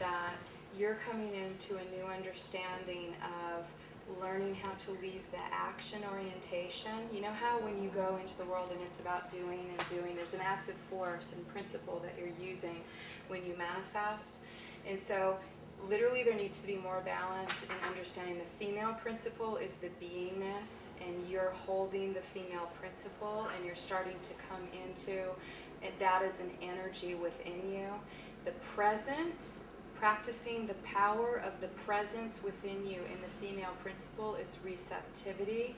that you're coming into a new understanding of learning how to leave the action orientation. You know how when you go into the world and it's about doing and doing, there's an active force and principle that you're using when you manifest. And so literally there needs to be more balance in understanding the female principle is the beingness, and you're holding the female principle and you're starting to come into that as an energy within you. The presence, practicing the power of the presence within you in the female principle is receptivity.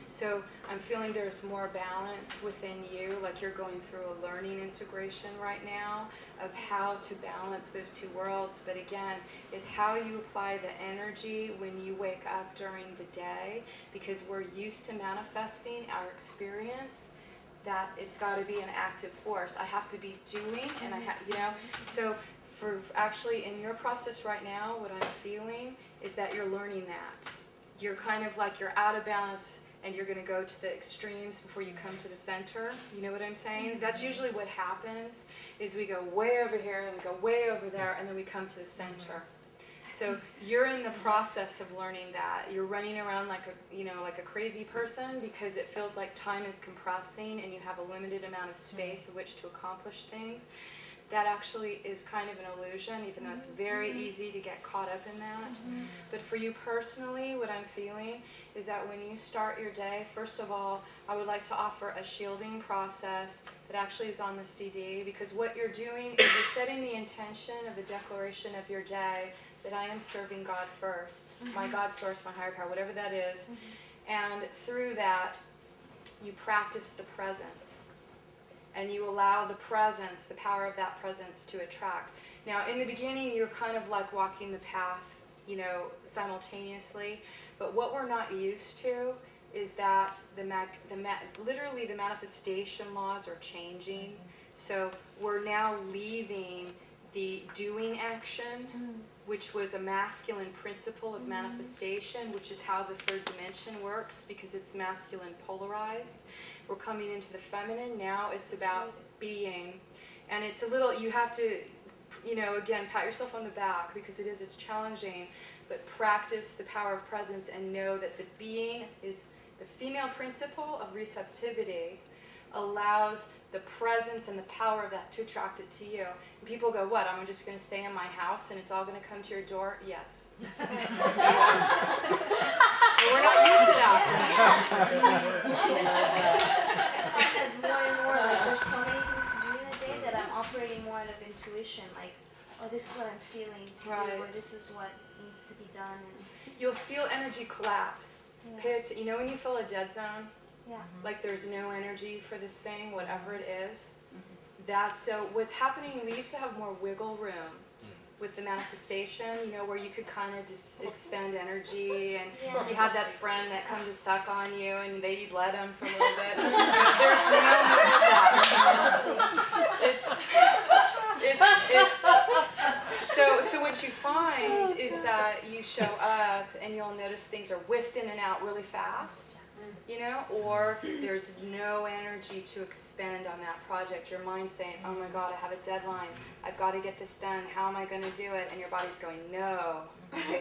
So I'm feeling there's more balance within you, like you're going through a learning integration right now of how to balance those two worlds. But again, it's how you apply the energy when you wake up during the day, because we're used to manifesting our experience that it's got to be an active force. I have to be doing, and so for actually in your process right now, what I'm feeling is that you're learning that. You're kind of like you're out of balance and you're going to go to the extremes before you come to the center. You know what I'm saying? That's usually what happens, is we go way over here and we go way over there and then we come to the center. So you're in the process of learning that. You're running around like a crazy person because it feels like time is compressing and you have a limited amount of space in which to accomplish things. That actually is kind of an illusion, even though it's very easy to get caught up in that. But for you personally, what I'm feeling is that when you start your day, first of all, I would like to offer a shielding process that actually is on the CD, because what you're doing is you're setting the intention of the declaration of your day that I am serving God first, my God source, my higher power, whatever that is. And through that, you practice the presence. And you allow the presence, the power of that presence to attract. Now, in the beginning, you're kind of like walking the path, simultaneously. But what we're not used to is that literally the manifestation laws are changing. So we're now leaving the doing action, which was a masculine principle of manifestation, which is how the third dimension works because it's masculine polarized. We're coming into the feminine. Now it's about being. And it's a little, you have to, again, pat yourself on the back because it's challenging, but practice the power of presence and know that the being is the female principle of receptivity allows the presence and the power of that to attract it to you. And people go, what, I'm just going to stay in my house and it's all going to come to your door? Yes. Well, we're not used to that. I find that more and more, like there's so many things to do in a day that I'm operating more out of intuition, like, oh, this is what I'm feeling to do, or this is what needs to be done. And you'll feel energy collapse. Yeah. When you feel a dead zone? Yeah. Like there's no energy for this thing, whatever it is. So what's happening, we used to have more wiggle room with the manifestation, where you could kind of just expend energy, and you had that friend that come to suck on you and you'd let him for a little bit. There's no more of that. So what you find is that you show up and you'll notice things are whisked in and out really fast. Or there's no energy to expend on that project. Your mind's saying, oh my God, I have a deadline. I've got to get this done. How am I going to do it? And your body's going, no. And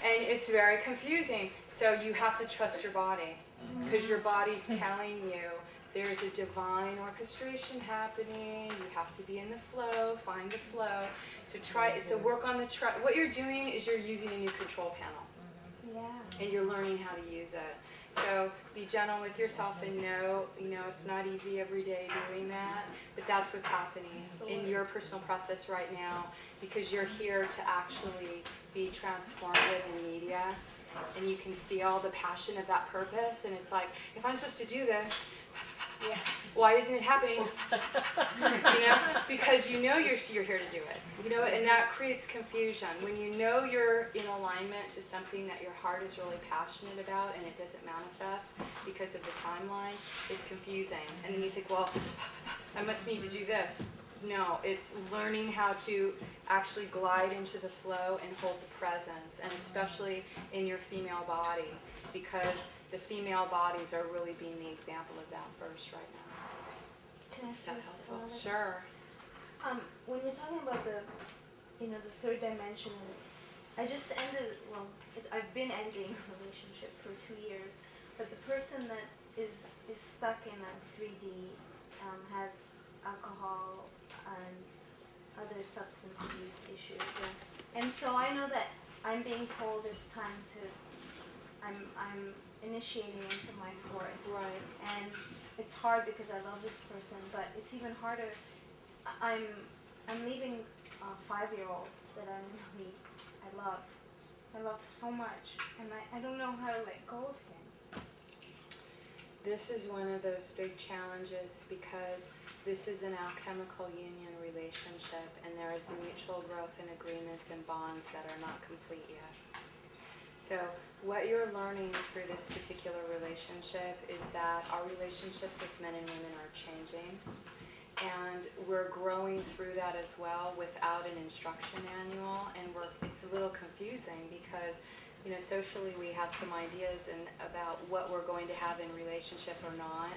it's very confusing. So you have to trust your body because your body's telling you there's a divine orchestration happening. You have to be in the flow, find the flow. So work on what you're doing is you're using a new control panel. Yeah. And you're learning how to use it. So be gentle with yourself and know, it's not easy every day doing that, but that's what's happening in your personal process right now, because you're here to actually be transformative in media, and you can feel the passion of that purpose, and it's like, if I'm supposed to do this, why isn't it happening? Because you're here to do it. And that creates confusion. When you're in alignment to something that your heart is really passionate about and it doesn't manifest because of the timeline, it's confusing. And then you think, well, I must need to do this. No, it's learning how to actually glide into the flow and hold the presence, and especially in your female body, because the female bodies are really being the example of that first right now. Can I Is that say helpful? another? Sure. When you're talking about you know, the third dimension. And I just ended, I've been ending a relationship for 2 years, but the person that is stuck in a 3D has alcohol and other substance abuse issues, and so I know that I'm being told it's time to, I'm initiating into my fourth, Right. and it's hard because I love this person, but it's even harder. I'm leaving a 5-year-old that I love so much, and I don't know how to let go of him. This is one of those big challenges because this is an alchemical union relationship, and there is mutual growth and agreements and bonds that are not complete yet. So what you're learning through this particular relationship is that our relationships with men and women are changing, and we're growing through that as well without an instruction manual, and it's a little confusing because, you know, socially we have some ideas about what we're going to have in relationship or not.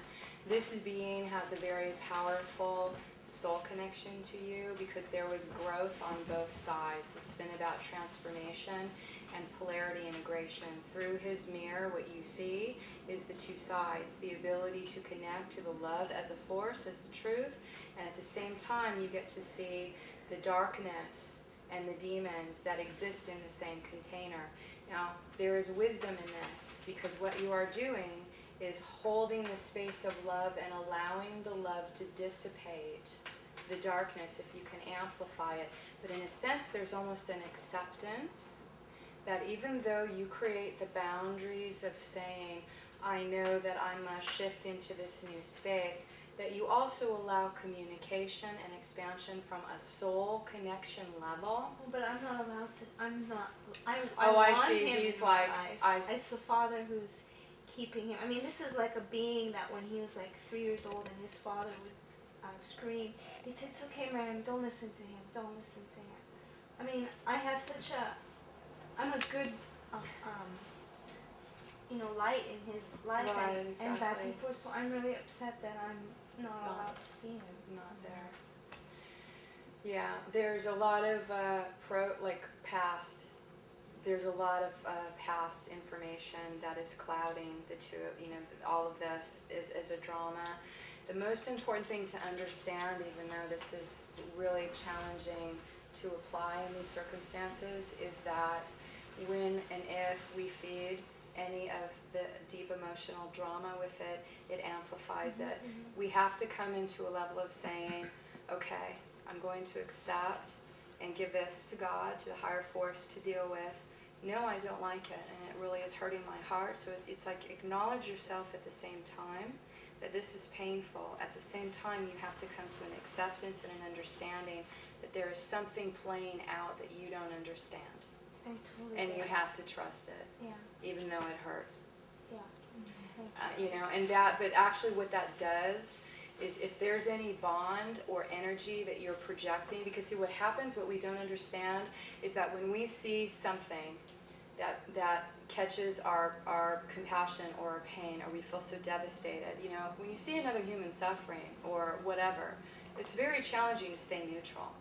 This being has a very powerful soul connection to you because there was growth on both sides. It's been about transformation and polarity integration. Through his mirror, what you see is the two sides, the ability to connect to the love as a force, as the truth, and at the same time you get to see the darkness and the demons that exist in the same container. Now, there is wisdom in this because what you are doing is holding the space of love and allowing the love to dissipate the darkness if you can amplify it. But in a sense, there's almost an acceptance that even though you create the boundaries of saying, I know that I must shift into this new space, that you also allow communication and expansion from a soul connection level. But I'm not allowed to, I I want see. him He's in my like, life. It's the father who's keeping him. I mean, this is like a being that when he was like 3 years old and his father would scream, he'd say, it's okay, ma'am, don't listen to him, don't listen to him. I mean, I have I'm a good, light in his life, Right, and exactly. back and forth, so I'm really upset that I'm not allowed to see him. Not there. Yeah, there's a lot of past. There's a lot of past information that is clouding the two. All of this is a drama. The most important thing to understand, even though this is really challenging to apply in these circumstances, is that when and if we feed any of the deep emotional drama with it, it amplifies it. We have to come into a level of saying, okay, I'm going to accept and give this to God, to the higher force to deal with. No, I don't like it, and it really is hurting my heart. So it's like acknowledge yourself at the same time that this is painful. At the same time, you have to come to an acceptance and an understanding that there is something playing out that you don't understand. I totally And get you it. have to trust it, Yeah. even though it hurts. Yeah. But actually what that does is if there's any bond or energy that you're projecting, because see what happens, what we don't understand, is that when we see something that catches our compassion or our pain, or we feel so devastated, when you see another human suffering or whatever, it's very challenging to stay neutral.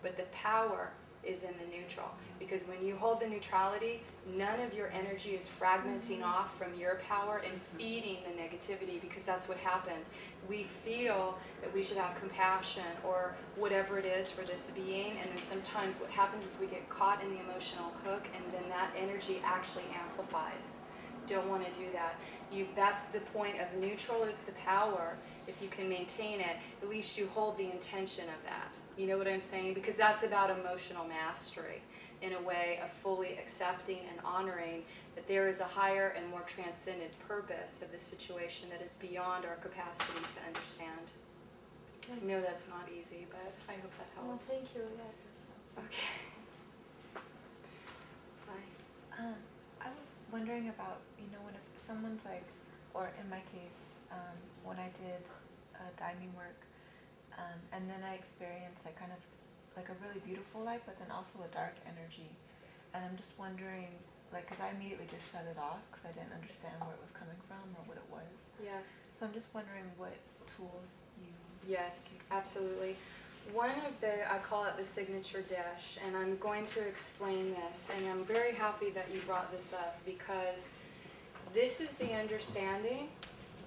But the power is in the neutral, because when you hold the neutrality, none of your energy is fragmenting off from your power and feeding the negativity, because that's what happens. We feel that we should have compassion or whatever it is for this being, and then sometimes what happens is we get caught in the emotional hook, and then that energy actually amplifies. Don't want to do that. That's the point of neutral is the power. If you can maintain it, at least you hold the intention of that. You know what I'm saying? Because that's about emotional mastery, in a way of fully accepting and honoring that there is a higher and more transcendent purpose of the situation that is beyond our capacity to understand. Thanks. I know that's not easy, but I hope that Well, helps. thank you. Yeah, that's Okay. Bye. I was wondering about, when if someone's like, or in my case, when I did diving work, and then I experienced like kind of like a really beautiful light, but then also a dark energy. And I'm just wondering, like, because I immediately just shut it off because I didn't understand where it was coming from or what it was. Yes. So I'm just wondering what tools you... Yes, absolutely. One of I call it the signature dish, and I'm going to explain this, and I'm very happy that you brought this up, because this is the understanding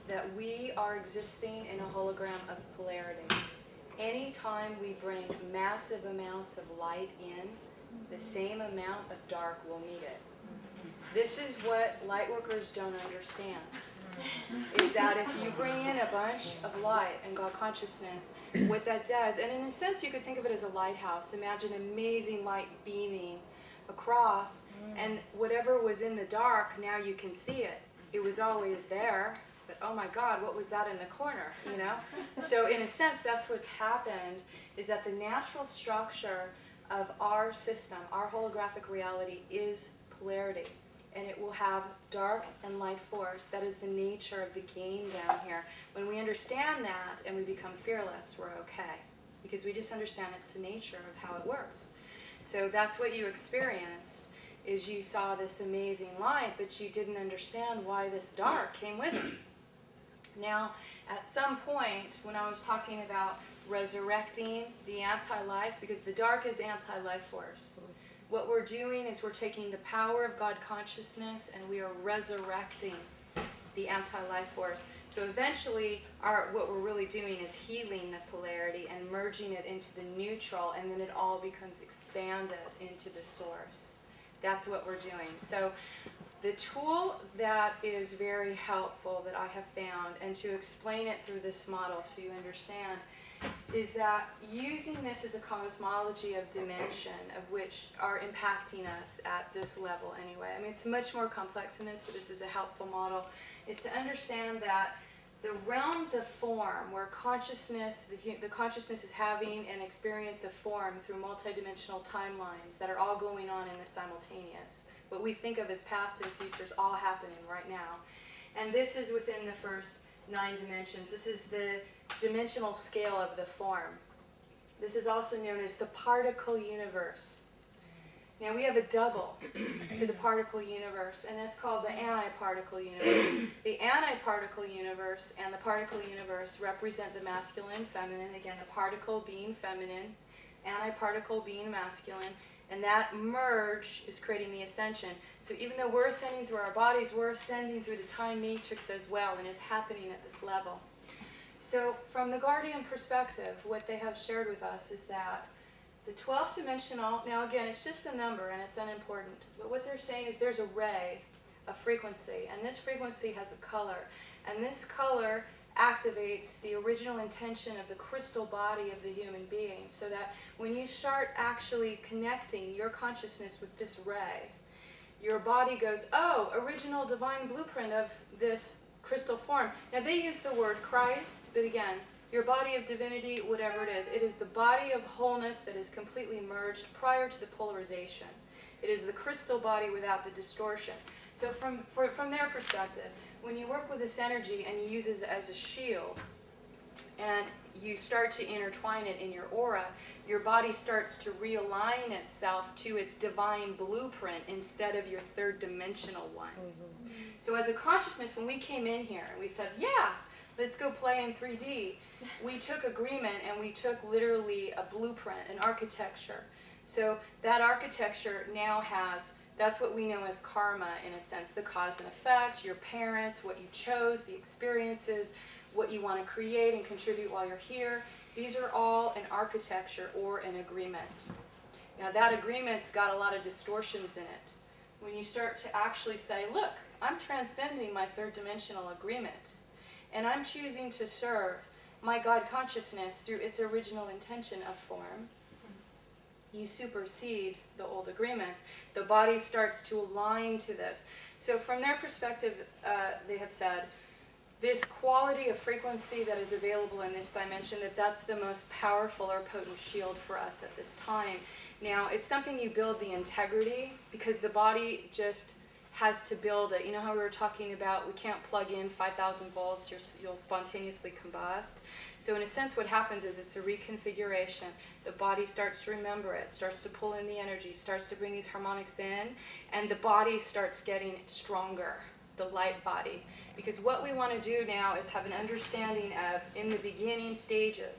that we are existing in a hologram of polarity. Anytime we bring massive amounts of light in, the same amount of dark will meet it. This is what light workers don't understand, is that if you bring in a bunch of light and God consciousness, what that does, and in a sense you could think of it as a lighthouse. Imagine amazing light beaming across, and whatever was in the dark, now you can see it. It was always there, but oh my God, what was that in the corner, you know? So in a sense, that's what's happened, is that the natural structure of our system, our holographic reality, is polarity. And it will have dark and light force. That is the nature of the game down here. When we understand that and we become fearless, we're okay. Because we just understand it's the nature of how it works. So that's what you experienced, is you saw this amazing light, but you didn't understand why this dark came with it. Now, at some point, when I was talking about resurrecting the anti-life, because the dark is anti-life force, what we're doing is we're taking the power of God consciousness and we are resurrecting the anti-life force. So eventually, what we're really doing is healing the polarity and merging it into the neutral, and then it all becomes expanded into the source. That's what we're doing. So the tool that is very helpful that I have found, and to explain it through this model so you understand, is that using this as a cosmology of dimension, of which are impacting us at this level anyway. I mean, it's much more complex than this, but this is a helpful model, is to understand that the realms of form, where consciousness, the consciousness is having an experience of form through multidimensional timelines that are all going on in the simultaneous. What we think of as past and future is all happening right now. And this is within the first 9 dimensions. This is the dimensional scale of the form. This is also known as the particle universe. Now we have a double to the particle universe, and that's called the antiparticle universe. The antiparticle universe and the particle universe represent the masculine and feminine. Again, the particle being feminine, antiparticle being masculine, and that merge is creating the ascension. So even though we're ascending through our bodies, we're ascending through the time matrix as well, and it's happening at this level. So from the Guardian perspective, what they have shared with us is that the 12th dimensional, now again, it's just a number and it's unimportant, but what they're saying is there's a ray, a frequency, and this frequency has a color, and this color activates the original intention of the crystal body of the human being, so that when you start actually connecting your consciousness with this ray, your body goes, oh, original divine blueprint of this crystal form. Now they use the word Christ, but again, your body of divinity, whatever it is the body of wholeness that is completely merged prior to the polarization. It is the crystal body without the distortion. So from their perspective, when you work with this energy and you use it as a shield, and you start to intertwine it in your aura, your body starts to realign itself to its divine blueprint instead of your third dimensional one. Mm-hmm. So as a consciousness, when we came in here and we said, yeah, let's go play in 3D, we took agreement and we took literally a blueprint, an architecture. So that architecture now has, that's what we know as karma in a sense, the cause and effect, your parents, what you chose, the experiences, what you want to create and contribute while you're here. These are all an architecture or an agreement. Now that agreement's got a lot of distortions in it. When you start to actually say, look, I'm transcending my third dimensional agreement, and I'm choosing to serve my God consciousness through its original intention of form, you supersede the old agreements. The body starts to align to this. So from their perspective, they have said, this quality of frequency that is available in this dimension, that's the most powerful or potent shield for us at this time. Now, it's something you build the integrity, because the body just has to build it. You know how we were talking about we can't plug in 5,000 volts, you'll spontaneously combust. So in a sense what happens is it's a reconfiguration. The body starts to remember it, starts to pull in the energy, starts to bring these harmonics in, and the body starts getting stronger, the light body. Because what we want to do now is have an understanding of, in the beginning stages,